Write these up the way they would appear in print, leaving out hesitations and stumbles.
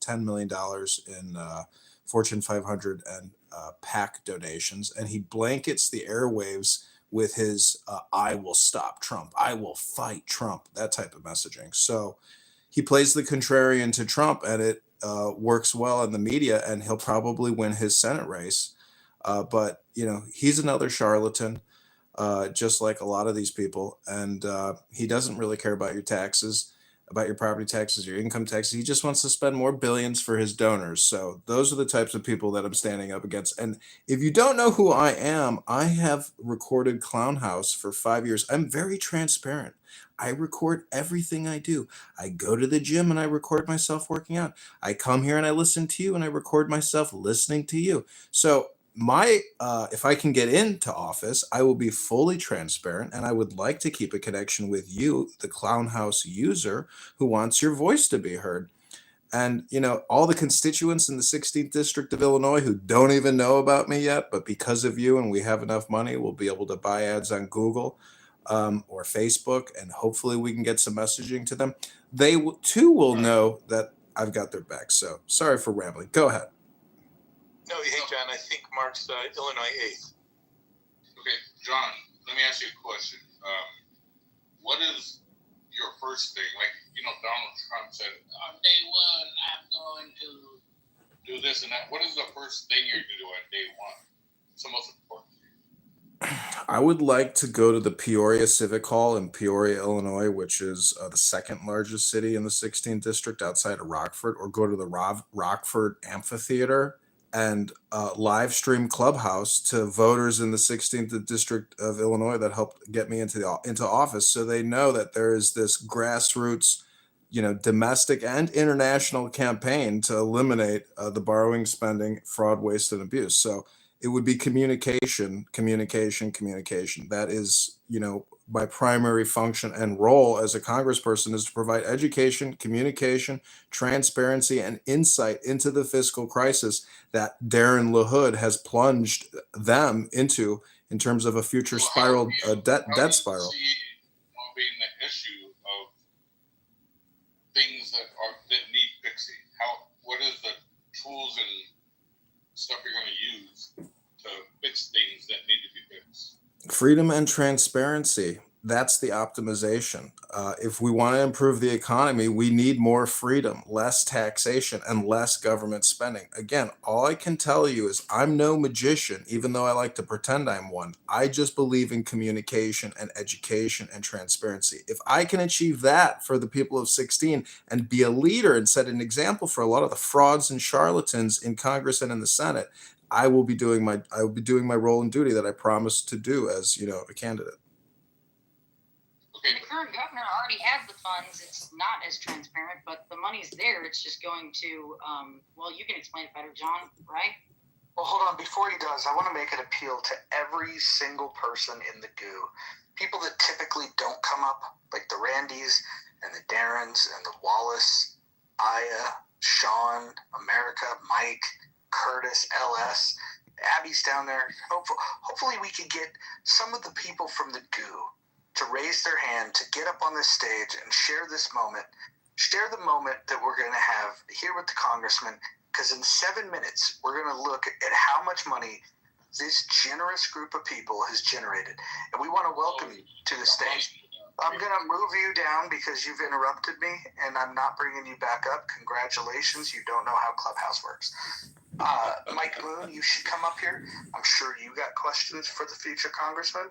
$10 million in Fortune 500 and PAC donations, and he blankets the airwaves with his I will stop Trump, I will fight Trump, that type of messaging. So he plays the contrarian to Trump, and it works well in the media, and he'll probably win his Senate race. But, he's another charlatan, just like a lot of these people. And he doesn't really care about your taxes, about your property taxes, your income taxes. He just wants to spend more billions for his donors. So those are the types of people that I'm standing up against. And if you don't know who I am, I have recorded Clown House for 5 years. I'm very transparent. I record everything I do. I go to the gym and I record myself working out. I come here and I listen to you and I record myself listening to you. So if I can get into office, I will be fully transparent, and I would like to keep a connection with you, the Clown House user who wants your voice to be heard. And, all the constituents in the 16th District of Illinois who don't even know about me yet, but because of you and we have enough money, we'll be able to buy ads on Google or Facebook, and hopefully we can get some messaging to them. They too will know that I've got their back. So sorry for rambling. Go ahead. No, hey, John, I think Mark's Illinois 8th. Okay, John, let me ask you a question. What is your first thing? Like, Donald Trump said, on day one, I'm going to do this and that. What is the first thing you're going to do on day one? It's the most important thing. I would like to go to the Peoria Civic Hall in Peoria, Illinois, which is the second largest city in the 16th District outside of Rockford, or go to the Rockford Amphitheater and live stream Clubhouse to voters in the 16th District of Illinois that helped get me into office, so they know that there is this grassroots, domestic and international campaign to eliminate the borrowing, spending, fraud, waste, and abuse. So it would be communication. That is, my primary function and role as a congressperson is to provide education, communication, transparency, and insight into the fiscal crisis that Darren LaHood has plunged them into in terms of a future spiral, debt spiral. Being the issue of things that need fixing. What is the tools and stuff you're going to use to fix things that need to be fixed? Freedom and transparency. That's the optimization. If we want to improve the economy, we need more freedom, less taxation, and less government spending. Again, all I can tell you is I'm no magician, even though I like to pretend I'm one. I just believe in communication and education and transparency. If I can achieve that for the people of 16 and be a leader and set an example for a lot of the frauds and charlatans in Congress and in the Senate, I will be doing my role and duty that I promised to do as, a candidate. The current governor already has the funds. It's not as transparent, but the money's there. It's just going to, you can explain it better, John, right? Well, hold on. Before he does, I want to make an appeal to every single person in the goo. People that typically don't come up, like the Randys and the Darrens and the Wallace, Aya, Sean, America, Mike, Curtis, LS, Abby's down there. Hopefully we could get some of the people from the goo to raise their hand, to get up on this stage and share this moment, share the moment that we're going to have here with the congressman, because in 7 minutes, we're going to look at how much money this generous group of people has generated. And we want to welcome you to the stage. I'm going to move you down because you've interrupted me, and I'm not bringing you back up. Congratulations. You don't know how Clubhouse works. Mike Moon, you should come up here. I'm sure you got questions for the future congressman.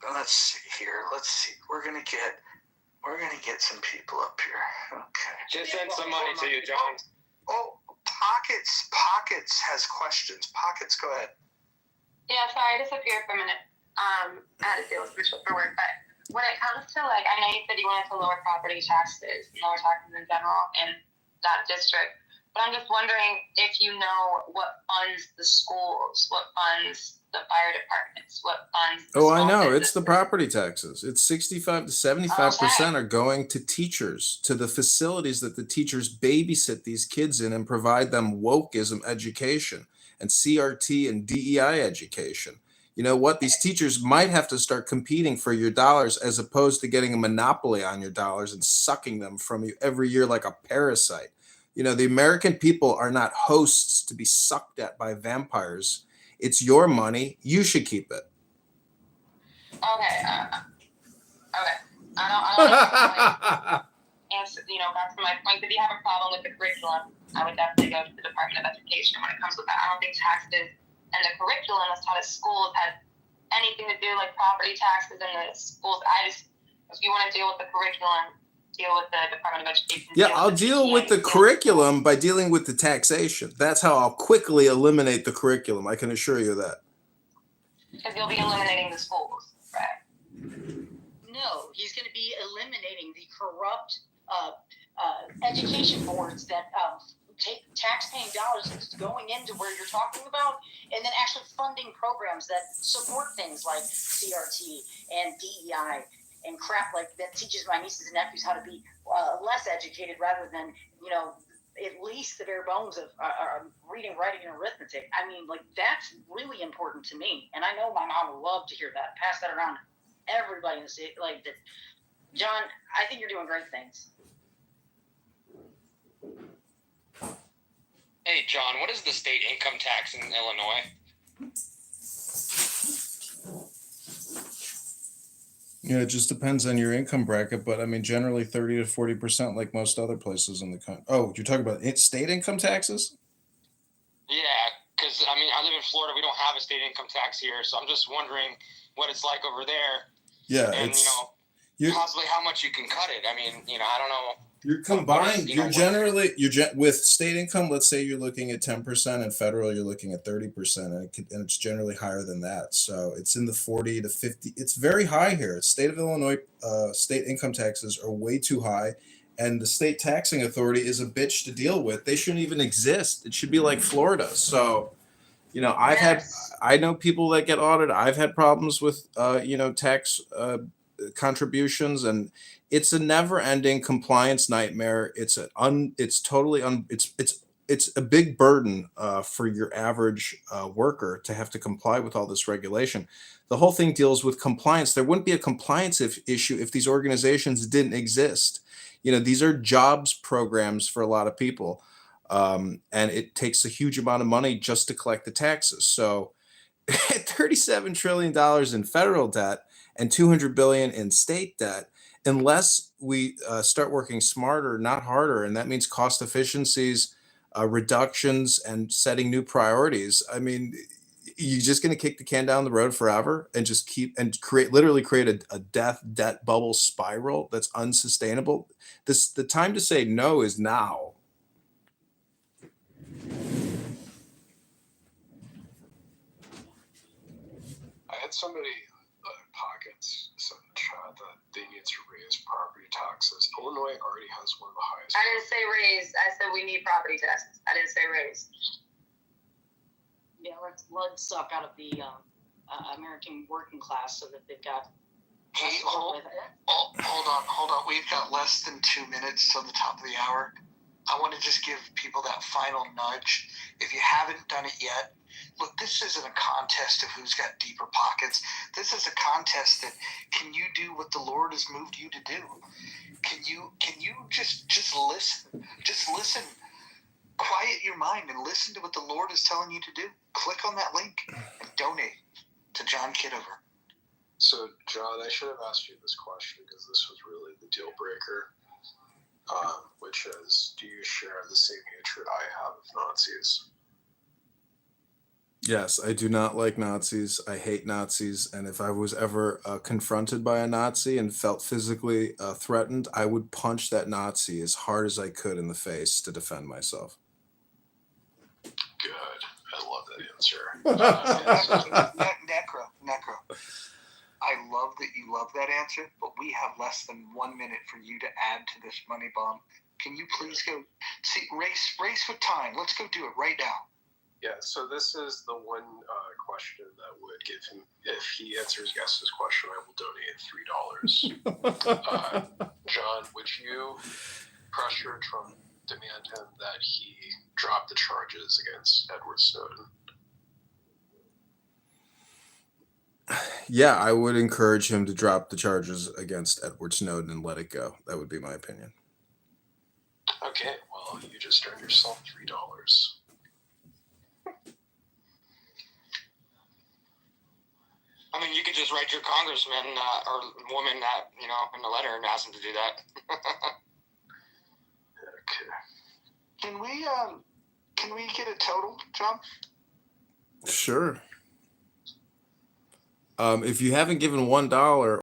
Let's see here. We're gonna get some people up here. Okay. Just send some money to you, John. Pockets has questions. Pockets, go ahead. Yeah, sorry, I disappeared for a minute. I had to deal with switch for work, but when it comes to I know you said you wanted to lower property taxes, lower taxes in general in that district, but I'm just wondering if you know what funds the schools, what funds the fire departments, what funds. I know. It's the property taxes. It's 65 to 75% are going to teachers, to the facilities that the teachers babysit these kids in and provide them wokeism education and CRT and DEI education. you know what? These teachers might have to start competing for your dollars as opposed to getting a monopoly on your dollars and sucking them from you every year like a parasite. You know, the American people are not hosts to be sucked at by vampires. It's your money. You should keep it. Okay. Okay. I don't answer, back to my point. If you have a problem with the curriculum, I would definitely go to the Department of Education when it comes with that. I don't think taxes and the curriculum as taught at schools has anything to do like property taxes in the schools. If you want to deal with the curriculum, deal with the Department of Education. Yeah, I'll deal with the curriculum by dealing with the taxation. That's how I'll quickly eliminate the curriculum. I can assure you that. Because you'll be eliminating the schools, right? No, he's going to be eliminating the corrupt education boards that take tax-paying dollars that's going into where you're talking about, and then actually funding programs that support things like CRT and DEI and crap like that teaches my nieces and nephews how to be less educated rather than, at least the bare bones of reading, writing, and arithmetic. I mean, like, that's really important to me. And I know my mom would love to hear that. Pass that around to everybody in the state. Like, that. John, I think you're doing great things. Hey, John, what is the state income tax in Illinois? Yeah, it just depends on your income bracket, but I mean, generally 30 to 40%, like most other places in the country. Oh, you're talking about state income taxes? Yeah, because, I mean, I live in Florida. We don't have a state income tax here, so I'm just wondering what it's like over there. Yeah, and, it's... possibly how much you can cut it. I mean, I don't know. You're combined. With state income, let's say you're looking at 10%, and federal, you're looking at 30%, and it's generally higher than that. So it's in the 40 to 50. It's very high here. State of Illinois, state income taxes are way too high, and the state taxing authority is a bitch to deal with. They shouldn't even exist. It should be like Florida. So, I know people that get audited. I've had problems with, tax contributions, and it's a never-ending compliance nightmare. It's a big burden for your average worker to have to comply with all this regulation. The whole thing deals with compliance. There wouldn't be a compliance issue if these organizations didn't exist. These are jobs programs for a lot of people, and it takes a huge amount of money just to collect the taxes. So $37 trillion in federal debt and $200 billion in state debt, unless we start working smarter, not harder, and that means cost efficiencies, reductions, and setting new priorities. I mean, you're just going to kick the can down the road forever and just create a debt bubble spiral that's unsustainable. The time to say no is now. I had somebody pockets some chat that they need to raise property taxes. Illinois already has one of the highest. I didn't say raise. I said we need property taxes. I didn't say raise. Yeah, let's blood suck out of the American working class so that they've got. Hey, hold on. We've got less than 2 minutes till the top of the hour. I want to just give people that final nudge. If you haven't done it yet, look, this isn't a contest of who's got deeper pockets. This is a contest that can you do what the Lord has moved you to do? Can you just listen? Just listen. Quiet your mind and listen to what the Lord is telling you to do. Click on that link and donate to John Kitover. So, John, I should have asked you this question because this was really the deal breaker, which is, do you share the same hatred I have of Nazis? Yes, I do not like Nazis. I hate Nazis. And if I was ever confronted by a Nazi and felt physically threatened, I would punch that Nazi as hard as I could in the face to defend myself. Good. I love that answer. Necro. I love that you love that answer, but we have less than 1 minute for you to add to this money bomb. Can you please go race with time? Let's go do it right now. Yeah, so this is the one question that would give him, if he answers yes to this question, I will donate $3. John, would you pressure Trump, demand him that he drop the charges against Edward Snowden? Yeah, I would encourage him to drop the charges against Edward Snowden and let it go. That would be my opinion. Okay, well, you just earned yourself $3. I mean, you could just write your congressman or woman that, you know, in the letter and ask them to do that. Okay. Can we get a total, John? Sure. If you haven't given $1